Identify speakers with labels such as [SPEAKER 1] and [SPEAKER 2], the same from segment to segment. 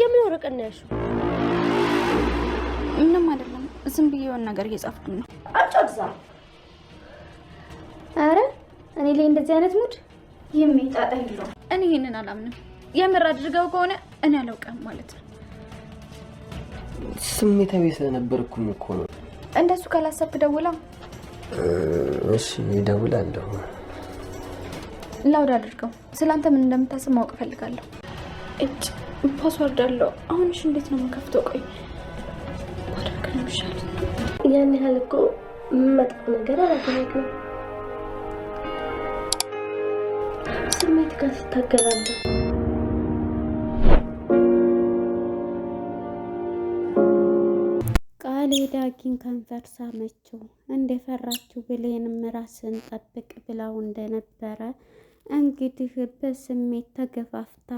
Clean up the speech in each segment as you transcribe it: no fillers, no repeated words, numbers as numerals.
[SPEAKER 1] የምን ወረቀት ነው ያልሽው?
[SPEAKER 2] ምንም አይደለም፣ ዝም ብዬ የሆነ ነገር እየጻፍኩ ነው።
[SPEAKER 1] አጫግዛ። አረ እኔ ላይ እንደዚህ አይነት ሙድ የሚጣጣ የለው።
[SPEAKER 2] እኔ ይሄንን አላምንም። የምር አድርገው ከሆነ እኔ አላውቅም ማለት ነው።
[SPEAKER 3] ስሜታዊ ስለነበርኩኝ እኮ ነው።
[SPEAKER 2] እንደሱ ካላሰብክ ደውላ።
[SPEAKER 3] እሺ እደውላለሁ።
[SPEAKER 2] ላውድ አድርገው። ስላንተ ምን እንደምታስብ ማወቅ እፈልጋለሁ። እጭ ፓስወርድ አለው። አሁንሽ እንዴት ነው የምከፍተው? ቆይ ማድረግ ነው ይሻላል።
[SPEAKER 1] ያን ያህል እኮ መጥፎ ነገር አላደረግንም። ስሜት ጋር ስታገላለሁ
[SPEAKER 4] ቃሌ ዳጊን ከንፈር ሳመችው። እንደፈራችው ብሌንም ራስን ጠብቅ ብላው እንደነበረ እንግዲህ በስሜት ተገፋፍታ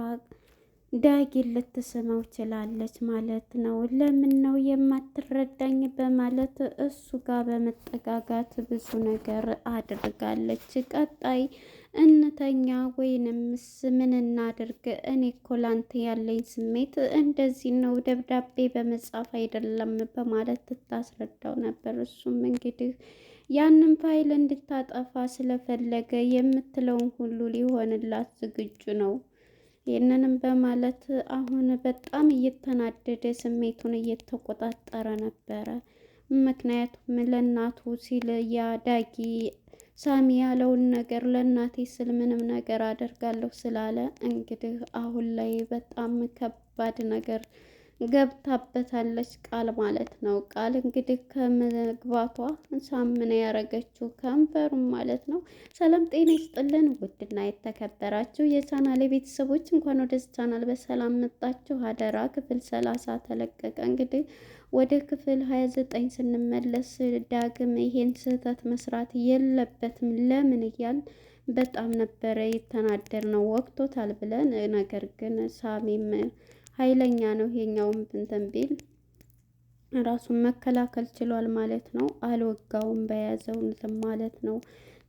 [SPEAKER 4] ዳጊን ልትስመው ችላለች ማለት ነው። ለምን ነው የማትረዳኝ በማለት እሱ ጋር በመጠጋጋት ብዙ ነገር አድርጋለች። ቀጣይ እንተኛ ወይንምስ ምን እናድርግ? እኔ እኮ ላንተ ያለኝ ስሜት እንደዚህ ነው፣ ደብዳቤ በመጻፍ አይደለም በማለት ትታስረዳው ነበር። እሱም እንግዲህ ያንን ፋይል እንድታጠፋ ስለፈለገ የምትለውን ሁሉ ሊሆንላት ዝግጁ ነው። ይህንንም በማለት አሁን በጣም እየተናደደ ስሜቱን እየተቆጣጠረ ነበረ። ምክንያቱም ለእናቱ ሲል ያ ዳጊ ሳሚ ያለውን ነገር ለእናቴ ስል ምንም ነገር አደርጋለሁ ስላለ እንግዲህ አሁን ላይ በጣም ከባድ ነገር ገብታበታለች ቃል ማለት ነው። ቃል እንግዲህ ከመግባቷ ሳምነ ያረገችው ከንፈሩም ማለት ነው። ሰላም ጤና ይስጥልን ውድና የተከበራችሁ የቻናሌ ቤተሰቦች እንኳን ወደዚህ ቻናል በሰላም መጣችሁ። አደራ ክፍል 30 ተለቀቀ። እንግዲህ ወደ ክፍል 29 ስንመለስ ዳግም ይሄን ስህተት መስራት የለበትም ለምን እያል በጣም ነበረ የተናደር ነው ወቅቶታል ብለን ነገር ግን ሳሚም ኃይለኛ ነው። ይሄኛውም እንትን ቢል ራሱን መከላከል ችሏል ማለት ነው። አልወጋውም በያዘው እንትን ማለት ነው።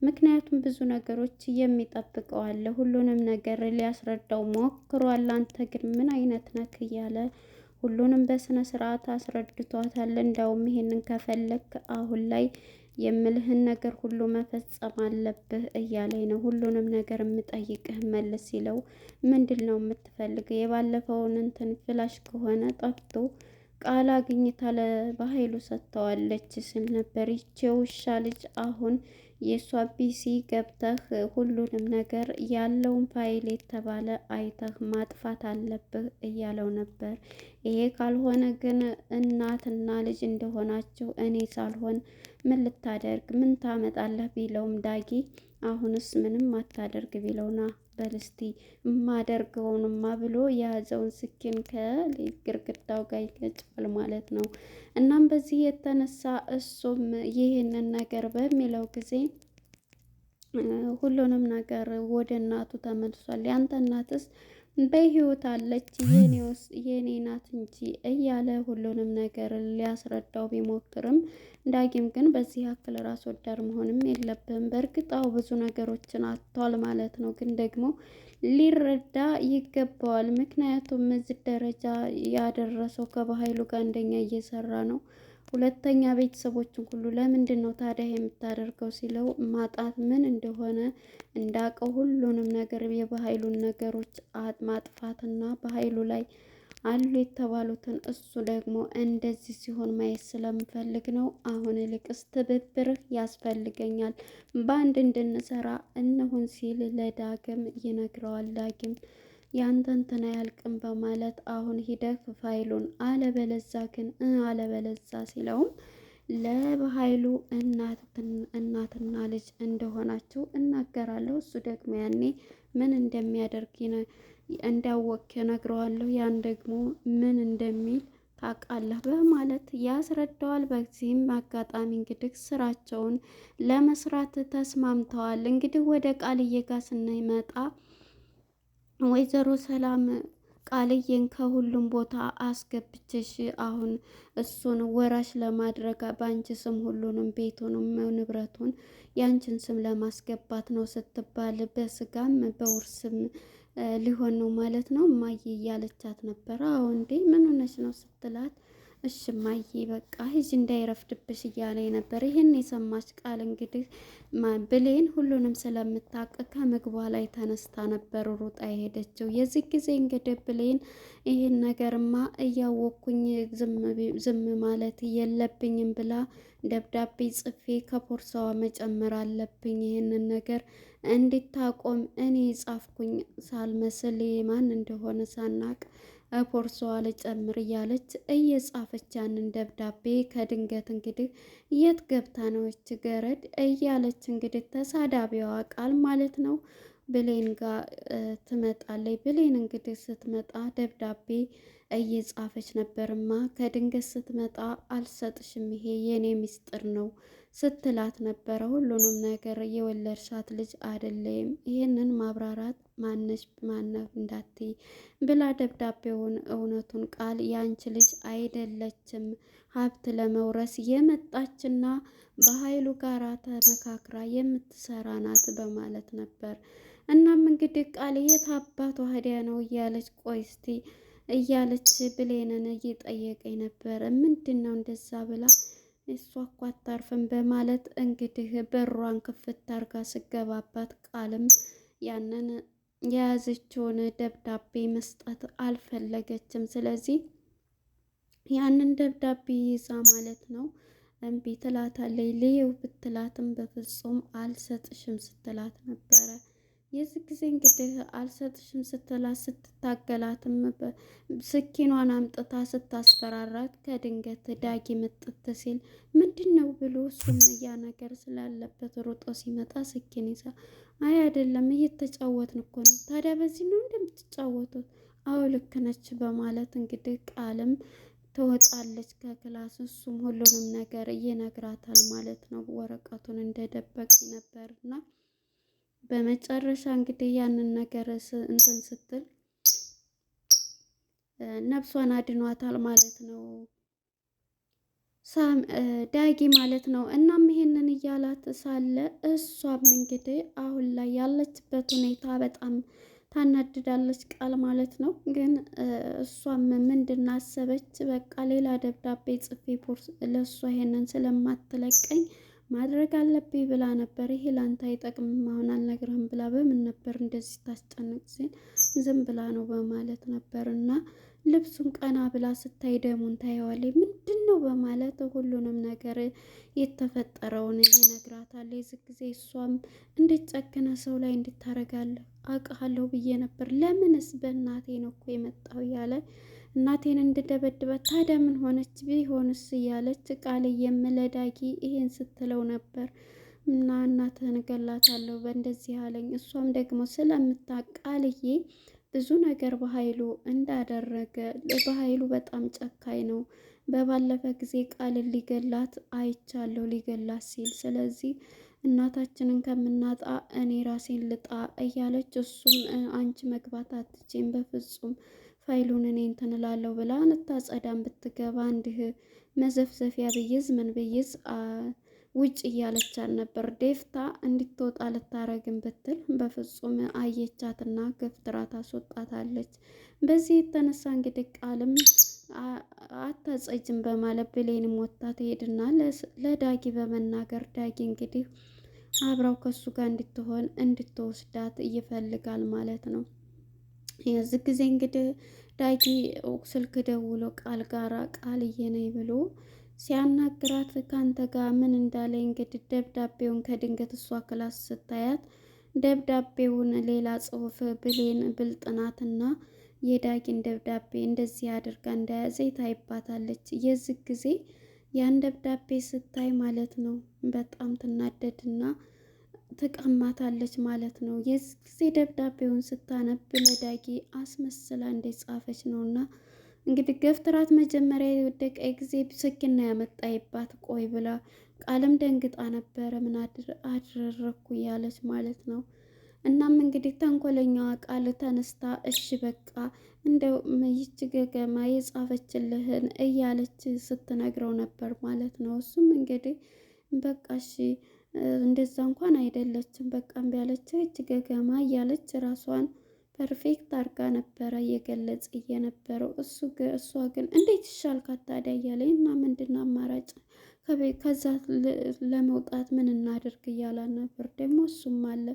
[SPEAKER 4] ምክንያቱም ብዙ ነገሮች የሚጠብቀው አለ። ሁሉንም ነገር ሊያስረዳው ሞክሯል። አንተ ግን ምን አይነት ነክ እያለ ሁሉንም በስነ ስርዓት አስረድቷታል። እንዳውም ይሄንን ከፈለክ አሁን ላይ የምልህን ነገር ሁሉ መፈጸም አለብህ እያለኝ ነው። ሁሉንም ነገር የምጠይቅህ መልስ ሲለው ምንድን ነው የምትፈልገው? የባለፈውን እንትን ፍላሽ ከሆነ ጠፍቶ ቃል አግኝታ ለበኃይሉ ሰጥተዋለች ስል ነበር። ይቺ ውሻ ልጅ አሁን የእሷ ቢሲ ገብተህ ሁሉንም ነገር ያለውን ፋይል የተባለ አይተህ ማጥፋት አለብህ እያለው ነበር። ይሄ ካልሆነ ግን እናትና ልጅ እንደሆናቸው እኔ ሳልሆን ምን ልታደርግ ምን ታመጣለህ ቢለውም ዳጊ አሁንስ ምንም አታደርግ ቢለውና በልስቲ ማደርገውንማ ብሎ የያዘውን ስኪን ከግርግዳው ጋር ይገጫል ማለት ነው። እናም በዚህ የተነሳ እሱም ይህንን ነገር በሚለው ጊዜ ሁሉንም ነገር ወደ እናቱ ተመልሷል። ያንተ እናትስ በህይወት አለች የኔ ናት እንጂ እያለ ሁሉንም ነገር ሊያስረዳው ቢሞክርም ዳጊም ግን በዚህ ያክል ራስ ወዳድ መሆንም የለብም። በእርግጣው ብዙ ነገሮችን አጥቷል ማለት ነው። ግን ደግሞ ሊረዳ ይገባዋል። ምክንያቱም እዚህ ደረጃ ያደረሰው ከበኃይሉ ጋር አንደኛ እየሰራ ነው፣ ሁለተኛ ቤተሰቦችን ሁሉ ለምንድን ነው ታዲያ የምታደርገው ሲለው ማጣት ምን እንደሆነ እንዳውቀው ሁሉንም ነገር የበኃይሉን ነገሮች ማጥፋትና በኃይሉ ላይ አሉ የተባሉትን እሱ ደግሞ እንደዚህ ሲሆን ማየት ስለምፈልግ ነው። አሁን ልቅስ ትብብርህ ያስፈልገኛል፣ በአንድ እንድንሰራ እንሁን ሲል ለዳግም ይነግረዋል። ዳግም ያንተ እንትን አያልቅም በማለት አሁን ሂደህ ፋይሉን አለበለዛ ግን አለበለዛ ሲለውም ለበኃይሉ እናትና ልጅ እንደሆናቸው እናገራለሁ። እሱ ደግሞ ያኔ ምን እንደሚያደርግ እንዳወቅ ነግረዋለሁ። ያን ደግሞ ምን እንደሚል ታውቃለህ በማለት ያስረዳዋል። በዚህም አጋጣሚ እንግዲህ ስራቸውን ለመስራት ተስማምተዋል። እንግዲህ ወደ ቃልዬ ጋር ስንመጣ ወይዘሮ ሰላም ቃልዬን ከሁሉም ቦታ አስገብቼሽ አሁን እሱን ወራሽ ለማድረግ በአንቺ ስም ሁሉንም ቤቱንም ንብረቱን ያንቺን ስም ለማስገባት ነው ስትባል በስጋም በውርስም ሊሆን ነው ማለት ነው እማዬ እያለቻት ነበረ። አዎ እንዴ ምን ሆነች ነው ስትላት እሺ እማዬ በቃ ሂጂ እንዳይረፍድብሽ እያለኝ ነበር። ይህን የሰማች ቃል እንግዲህ ብሌን ሁሉንም ስለምታውቅ ከምግቧ ላይ ተነስታ ነበር ሩጣ የሄደችው። የዚህ ጊዜ እንግዲህ ብሌን ይህን ነገርማ እያወቅኩኝ ዝም ማለት የለብኝም ብላ ደብዳቤ ጽፌ ከፖርሳዋ መጨመር አለብኝ። ይህንን ነገር እንድታቆም እኔ ጻፍኩኝ ሳልመስል ማን እንደሆነ ሳናቅ ፖርሳዋ ልጨምር እያለች እየጻፈች ያንን ደብዳቤ ከድንገት እንግዲህ የት ገብታ ነው እች ገረድ እያለች እንግዲህ ተሳዳቢዋ ቃል ማለት ነው ብሌን ጋር ትመጣለች። ብሌን እንግዲህ ስትመጣ ደብዳቤ እየጻፈች ነበርማ። ከድንገት ስትመጣ አልሰጥሽም፣ ይሄ የኔ ሚስጥር ነው ስትላት ነበረ። ሁሉንም ነገር የወለድሻት ልጅ አይደለም፣ ይህንን ማብራራት ማነሽ ማነፍ እንዳትይ ብላ ደብዳቤውን እውነቱን ቃል ያንቺ ልጅ አይደለችም ሀብት ለመውረስ የመጣችና በኃይሉ ጋራ ተመካክራ የምትሰራ ናት በማለት ነበር። እናም እንግዲህ ቃል የት አባቷ ሄዲያ ነው እያለች ቆይ እስቲ እያለች ብሌንን እየጠየቀኝ ነበር። ምንድን ነው እንደዛ ብላ እሷ እኮ አታርፍም በማለት እንግዲህ በሯን ክፍት አርጋ ስገባባት ቃልም ያንን የያዘችውን ደብዳቤ መስጠት አልፈለገችም። ስለዚህ ያንን ደብዳቤ ይዛ ማለት ነው እምቢ ትላታለች። ልየው ብትላትም በፍጹም አልሰጥሽም ስትላት ነበረ። የዚህ ጊዜ እንግዲህ አልሰጥሽም ስትላት ስትታገላትም ስኪኗን አምጥታ ስታስፈራራት ከድንገት ዳጊ ምጥት ሲል ምንድን ነው ብሎ እሱም ያ ነገር ስላለበት ሮጦ ሲመጣ ስኪን ይዛ አይ አይደለም እየተጫወትን እኮ ነው። ታዲያ በዚህ ነው እንደምትጫወቱት? አዎ ልክ ነች በማለት እንግዲህ ቃልም ትወጣለች ከክላስ። እሱም ሁሉንም ነገር ይነግራታል ማለት ነው። ወረቀቱን እንደደበቀ ነበርና በመጨረሻ እንግዲህ ያንን ነገር እንትን ስትል ነፍሷን አድኗታል ማለት ነው ዳጊ ማለት ነው። እናም ይሄንን እያላት ሳለ እሷም እንግዲህ አሁን ላይ ያለችበት ሁኔታ በጣም ታናድዳለች ቃል ማለት ነው። ግን እሷም ምንድን አሰበች፣ በቃ ሌላ ደብዳቤ ጽፌ ለእሷ ይሄንን ስለማትለቀኝ ማድረግ አለብኝ ብላ ነበር። ይሄ ላንተ አይጠቅምም አሁን አልነግርህም ብላ በምን ነበር እንደዚህ ታስጨንቅ ሲል ዝም ብላ ነው በማለት ነበር። እና ልብሱን ቀና ብላ ስታይ ደሙን ታየዋለች። ምንድን ነው በማለት ሁሉንም ነገር የተፈጠረውን ይነግራታል። የዚህ ጊዜ እሷም እንድጨክነ ሰው ላይ እንድታረጋለህ አውቃለሁ ብዬ ነበር፣ ለምንስ በእናቴ ነው እኮ የመጣው እያለ እናቴን እንድደበድበት ታዲያ ምን ሆነች ቢሆንስ እያለች ቃልዬም ለዳጊ ይሄን ስትለው ነበር። እና እናትህን እገላታለሁ በእንደዚህ አለኝ። እሷም ደግሞ ስለምታውቅ ቃልዬ ብዙ ነገር በኃይሉ እንዳደረገ በኃይሉ በጣም ጨካኝ ነው። በባለፈ ጊዜ ቃልን ሊገላት አይቻለሁ ሊገላት ሲል፣ ስለዚህ እናታችንን ከምናጣ እኔ ራሴን ልጣ እያለች እሱም አንቺ መግባት አትችይም በፍጹም ፋይሉን እኔ እንትን እላለሁ ብላ ልታጸዳም ብትገባ እንዲህ መዘፍዘፊያ ብይዝ ምን ብይዝ ውጭ እያለቻት ነበር። ዴፍታ እንድትወጣ ልታረግም ብትል በፍጹም አየቻትና ገፍትራ ታስወጣታለች። በዚህ የተነሳ እንግዲህ ቃልም አታጸጅም በማለት ብሌንም ወጥታ ትሄድና ለዳጊ በመናገር ዳጊ እንግዲህ አብራው ከሱ ጋር እንድትሆን እንድትወስዳት ይፈልጋል ማለት ነው። የዚህ ጊዜ እንግዲህ ዳጊ ስልክ ደውሎ ቃል ጋራ ቃልዬ ነኝ ብሎ ሲያናግራት ካንተ ጋር ምን እንዳለ እንግዲህ ደብዳቤውን ከድንገት እሷ ክላስ ስታያት ደብዳቤውን ሌላ ጽሁፍ ብሌን ብልጥናትና የዳጊን ደብዳቤ እንደዚህ አድርጋ እንደያዘ ታይባታለች። የዚህ ጊዜ ያን ደብዳቤ ስታይ ማለት ነው በጣም ትናደድና ትቀማታለች ማለት ነው። የዚህ ጊዜ ደብዳቤውን ስታነብ ለዳጊ አስመስላ እንደጻፈች ነውና እንግዲህ ገፍትራት መጀመሪያ የወደቀ ጊዜ ስኪና ያመጣይባት ቆይ ብላ ቃልም ደንግጣ ነበረ። ምን አደረኩ እያለች ማለት ነው። እናም እንግዲህ ተንኮለኛዋ ቃል ተነስታ እሺ በቃ እንደው ይች ገገማ የጻፈችልህን እያለች ስትነግረው ነበር ማለት ነው። እሱም እንግዲህ በቃ እሺ እንደዛ እንኳን አይደለችም በቃ እምቢ አለች ይች ገገማ እያለች ራሷን ፐርፌክት አርጋ ነበረ እየገለጽ እየነበረው። እሷ ግን እንዴት ይሻልካት ታዲያ እያለኝ እና ምንድን አማራጭ ከዛ ለመውጣት ምን እናድርግ እያላን ነበር። ደግሞ እሱም አለ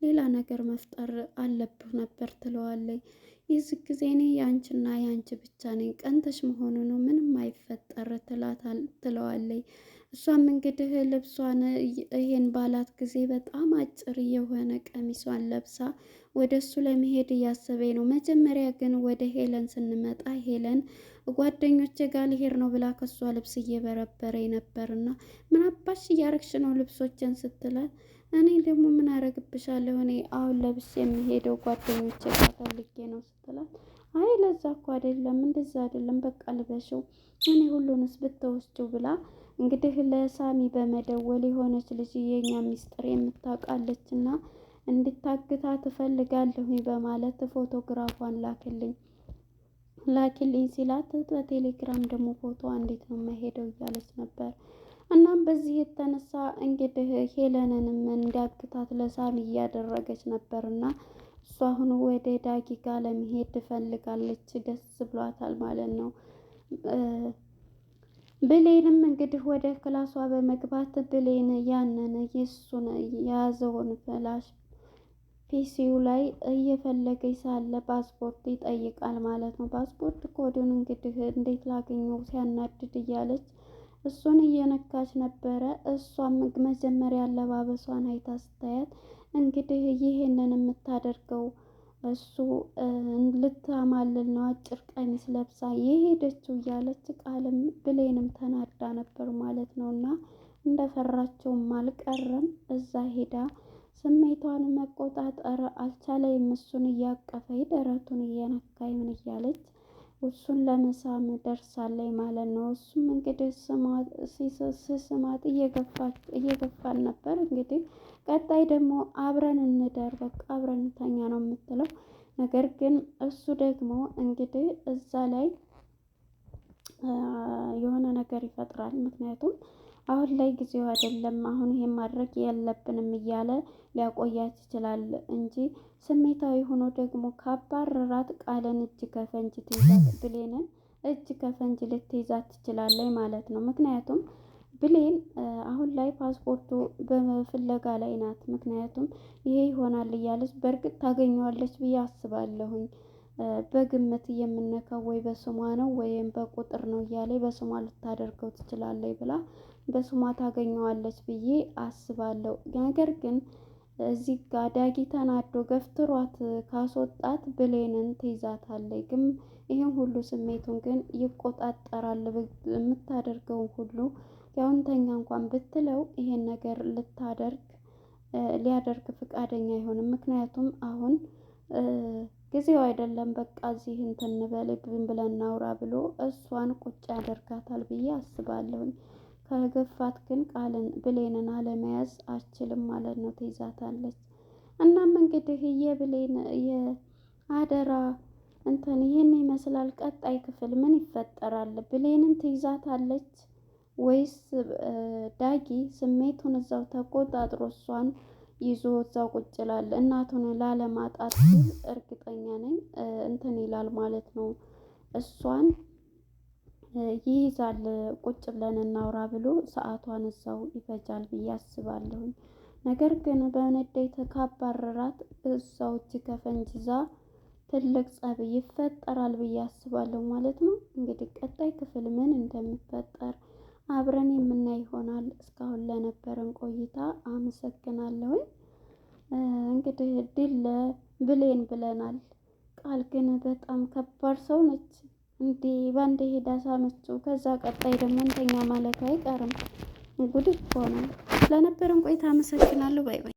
[SPEAKER 4] ሌላ ነገር መፍጠር አለብህ ነበር ትለዋለች። የዚህ ጊዜ እኔ የአንቺና የአንቺ ብቻ ነኝ፣ ቀንተሽ መሆኑ ነው፣ ምንም አይፈጠር ትለዋለች። እሷም እንግዲህ ልብሷን ይሄን ባላት ጊዜ በጣም አጭር የሆነ ቀሚሷን ለብሳ ወደ እሱ ለመሄድ እያሰበኝ ነው። መጀመሪያ ግን ወደ ሄለን ስንመጣ ሄለን ጓደኞቼ ጋር ልሄድ ነው ብላ ከሷ ልብስ እየበረበረኝ ነበርና ምን አባሽ እያረግሽ ነው ልብሶችን ስትላት፣ እኔ ደግሞ ምን አረግብሻለሁ እኔ አሁን ለብስ የሚሄደው ጓደኞቼ ጋር ፈልጌ ነው ስትላት፣ አይ ለዛ እኮ አይደለም እንደዛ አይደለም በቃ ልበሽው እኔ ሁሉንስ ብትወስጂው ብላ እንግዲህ ለሳሚ በመደወል የሆነች ልጅ የኛ ሚስጥር የምታውቃለችና እንድታግታ ትፈልጋለሁ በማለት ፎቶግራፏን ላኪልኝ ሲላት በቴሌግራም ደግሞ ፎቶ እንዴት ነው የማይሄደው እያለች ነበር። እናም በዚህ የተነሳ እንግዲህ ሄለንንም እንዲያግታት ለሳሚ እያደረገች ነበርና እሷ አሁን ወደ ዳጊ ጋር ለመሄድ ትፈልጋለች። ደስ ብሏታል ማለት ነው። ብሌንም እንግዲህ ወደ ክላሷ በመግባት ብሌን ያንን የሱን የያዘውን ፍላሽ ፒሲዩ ላይ እየፈለገች ሳለ ፓስፖርት ይጠይቃል ማለት ነው። ፓስፖርት ኮዱን እንግዲህ እንዴት ላገኘው ሲያናድድ እያለች እሱን እየነካች ነበረ። እሷም መጀመሪያ አለባበሷን አይታ ስታያት እንግዲህ ይሄንን የምታደርገው እሱ ልታማልል ነው አጭር ቀሚስ ለብሳ የሄደችው እያለች ቃልም ብሌንም ተናዳ ነበር ማለት ነው። እና እንደፈራቸውም አልቀረም። እዛ ሄዳ ስሜቷን መቆጣጠር አልቻለችም። እሱን እያቀፈች ደረቱን እየነካች ምን እያለች እሱን ለመሳም ደርሳለች ማለት ነው። እሱም እንግዲህ ስስማት እየገፋን ነበር። እንግዲህ ቀጣይ ደግሞ አብረን እንደር በቃ አብረን እንተኛ ነው የምትለው። ነገር ግን እሱ ደግሞ እንግዲህ እዛ ላይ የሆነ ነገር ይፈጥራል። ምክንያቱም አሁን ላይ ጊዜው አይደለም፣ አሁን ይሄን ማድረግ የለብንም እያለ ሊያቆያት ይችላል እንጂ ስሜታዊ ሆኖ ደግሞ ካባረራት ቃልን እጅ ከፈንጅ ትይዛት ብሌንን እጅ ከፈንጅ ልትይዛት ትችላለች ማለት ነው። ምክንያቱም ብሌን አሁን ላይ ፓስፖርቱ በፍለጋ ላይ ናት። ምክንያቱም ይሄ ይሆናል እያለች በእርግጥ ታገኘዋለች ብዬ አስባለሁኝ። በግምት የምነካው ወይ በስሟ ነው ወይም በቁጥር ነው እያለ በስሟ ልታደርገው ትችላለች ብላ በስሟ ታገኘዋለች ብዬ አስባለሁ። ነገር ግን እዚህ ጋር ዳጊ ተናዶ ገፍትሯት ካስወጣት ብሌንን ትይዛታለች። ግን ይህን ሁሉ ስሜቱን ግን ይቆጣጠራል። የምታደርገውን ሁሉ ያውንተኛ እንኳን ብትለው ይሄን ነገር ሊያደርግ ፍቃደኛ አይሆንም። ምክንያቱም አሁን ጊዜው አይደለም፣ በቃ እዚህ እንትን በል ብለን እናውራ ብሎ እሷን ቁጭ ያደርጋታል ብዬ አስባለሁኝ። ከገፋት ግን ቃልን ብሌንን አለመያዝ አችልም ማለት ነው፣ ትይዛታለች። እናም እንግዲህ የብሌን የአደራ እንትን ይህን ይመስላል። ቀጣይ ክፍል ምን ይፈጠራል? ብሌንን ትይዛታለች ወይስ ዳጊ ስሜቱን እዛው ተቆጣጥሮ እሷን ይዞ እዛው ቁጭ ይላል? እናቱን ላለማጣት ሲል እርግጠኛ ነኝ እንትን ይላል ማለት ነው። እሷን ይይዛል። ቁጭ ብለን እናውራ ብሎ ሰዓቷን እዛው ይፈጃል ብዬ አስባለሁኝ። ነገር ግን በንዴት ካባረራት እዛው እጅ ከፈንጅ ይዛ ትልቅ ጸብ ይፈጠራል ብዬ አስባለሁ ማለት ነው። እንግዲህ ቀጣይ ክፍል ምን እንደሚፈጠር አብረን የምናይ ይሆናል። እስካሁን ለነበረን ቆይታ አመሰግናለሁኝ። እንግዲህ ድል ለብሌን ብለናል። ቃል ግን በጣም ከባድ ሰው ነች። እንዲህ ባንዴ ሄዳ ሳመችው፣ ከዛ ቀጣይ ደግሞ እንተኛ ማለት አይቀርም። ጉድ እኮ ነው። ለነበረን ቆይታ አመሰግናለሁ። ባይ ባይ።